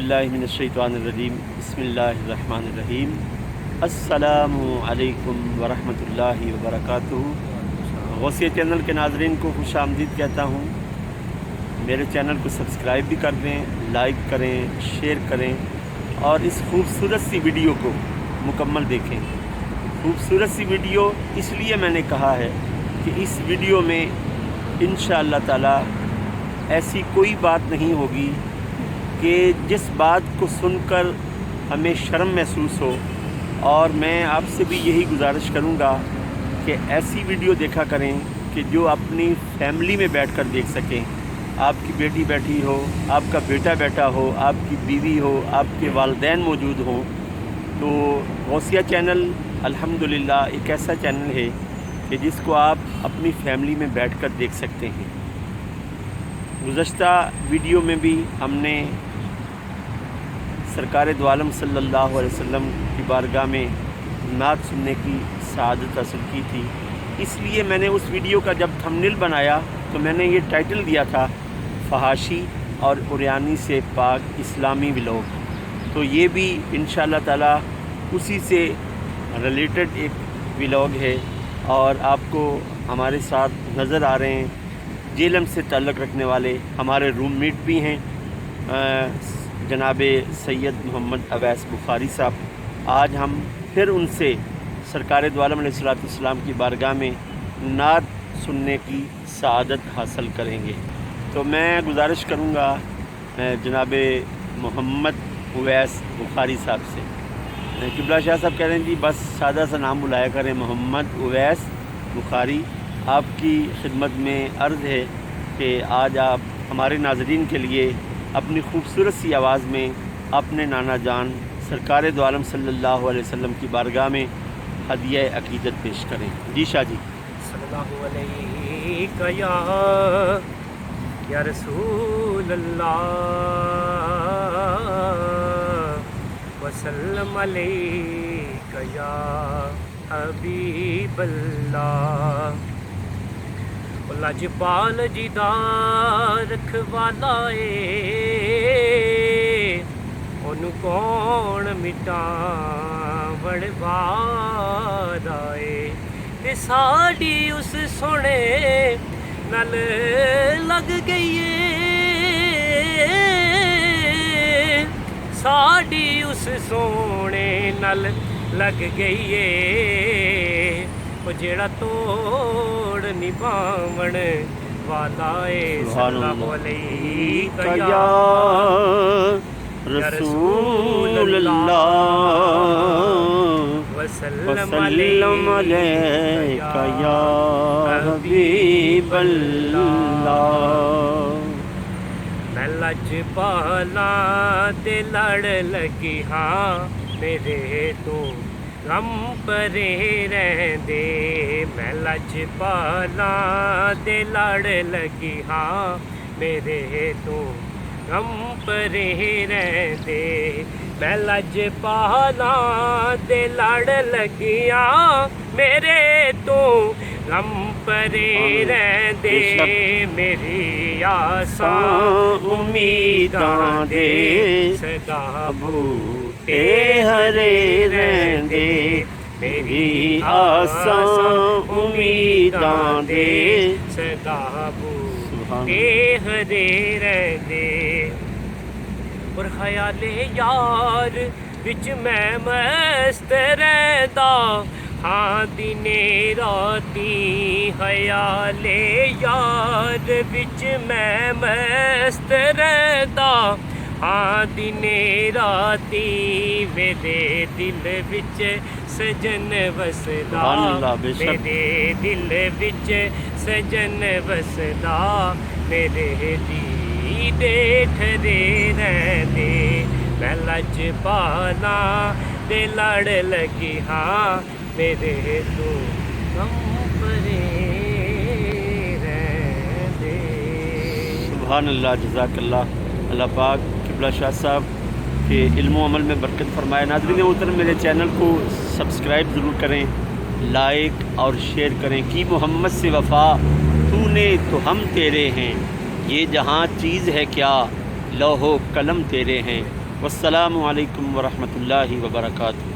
बिल्लाहि मिनश्शैतानिर्रजीम बिस्मिल्लाहिर्रहमानिर्रहीम। अस्सलामु अलैकुम वरहमतुल्लाहि वबरकातुहू। गौसिया चैनल के नाज़रीन को खुश आमदीद कहता हूँ। मेरे चैनल को सब्सक्राइब भी कर दें, लाइक करें, शेयर करें और इस खूबसूरत सी वीडियो को मुकम्मल देखें। खूबसूरत सी वीडियो इसलिए मैंने कहा है कि इस वीडियो में इंशाअल्लाह ताला ऐसी कोई बात नहीं होगी कि जिस बात को सुनकर हमें शर्म महसूस हो। और मैं आपसे भी यही गुजारिश करूँगा कि ऐसी वीडियो देखा करें कि जो अपनी फैमिली में बैठकर देख सकें। आपकी बेटी बैठी हो, आपका बेटा बैठा हो, आपकी बीवी हो, आपके वालिदैन मौजूद हों। तो गौसिया चैनल अल्हम्दुलिल्लाह एक ऐसा चैनल है कि जिसको आप अपनी फैमिली में बैठकर देख सकते हैं। गुज़श्ता वीडियो में भी हमने सरकार दो आलम सल्लल्लाहु अलैहि वसल्लम की बारगाह में नात सुनने की सआदत हासिल की थी। इसलिए मैंने उस वीडियो का जब थंबनेल बनाया तो मैंने ये टाइटल दिया था फ़हाशी और उरयानी से पाक इस्लामी व्लॉग। तो ये भी इंशाअल्लाह ताला उसी से रिलेटेड एक व्लॉग है और आपको हमारे साथ नज़र आ रहे हैं जेलम से ताल्लुक़ रखने वाले हमारे रूममेट भी हैं, जनाब सैयद मोहम्मद अवैस बुखारी साहब। आज हम फिर उनसे सरकार दो आलम अलैहिस्सलाम की बारगाह में नात सुनने की सआदत हासिल करेंगे। तो मैं गुजारिश करूँगा जनाब मोहम्मद अवैस बुखारी साहब से। किबला शाह साहब कह रहे हैं जी बस सादा सा नाम बुलाया करें, मोहम्मद अवैस बुखारी। आपकी खिदमत में अर्ज़ है कि आज आप हमारे नाज़रीन के लिए अपनी खूबसूरत सी आवाज़ में अपने नाना जान सरकार दो आलम सल्लल्लाहु अलैहि वसल्लम की बारगाह में हदिया अक़ीदत पेश करें। जी शाह जी। सल्लल्लाहु अलैका या रसूल अल्लाह वसल्लम अलैका या हबीब अल्लाह। लजपाल जी दा रखवाला ओनू कौन मिटावण वाला ते साड़ी उस सोने नल लग गई साड़ी उस सोने नल लग गई ओ जेड़ा तोड़ निभावण वाला सल्लल्लाहु अलैका या रसूल अल्लाह वसल्लम अलैका या हबीब अल्लाह। मैं लजपाला ते लड़ लगी हाँ मेरे तो गम परे रहंदे। मैं लजपाला ते लड़ लगी हाँ मेरे तो गम परे रहंदे। मैं लजपाला ते लड़ लगी हाँ मेरे तो गम परे रहंदे। मेरी आसां उम्मीदां दे सदा बूटे हरे रहंदे। मेरी आसां उम्मीदां दे सदा बूटे हरे रहंदे। और ख्याले यार विच मैं मस्त रहंदा हाँ दिने राती। ख्याले यार विच मैं मस्त रहंदा हाँ दिने राती। मेरे दिल विच सजन वसदा मेरे दिल विच सजन वसदा। मेरे दीदे ठरे रहंदे। मैं लजपाला ते लड़ लगी हाँ मेरे तो गम परे रहंदे। सुभान अल्लाह, जज़ाकल्लाह। अल्लाह पाक किबला शाह साहब के इल्म अमल में बरकत फरमाए। नाज़रीन मोहतरम मेरे चैनल को सब्सक्राइब ज़रूर करें, लाइक और शेयर करें। कि मोहम्मद से वफ़ा तूने तो हम तेरे हैं, ये जहाँ चीज़ है क्या लौहो कलम तेरे हैं। والسلام علیکم ورحمۃ اللہ وبرکاتہ.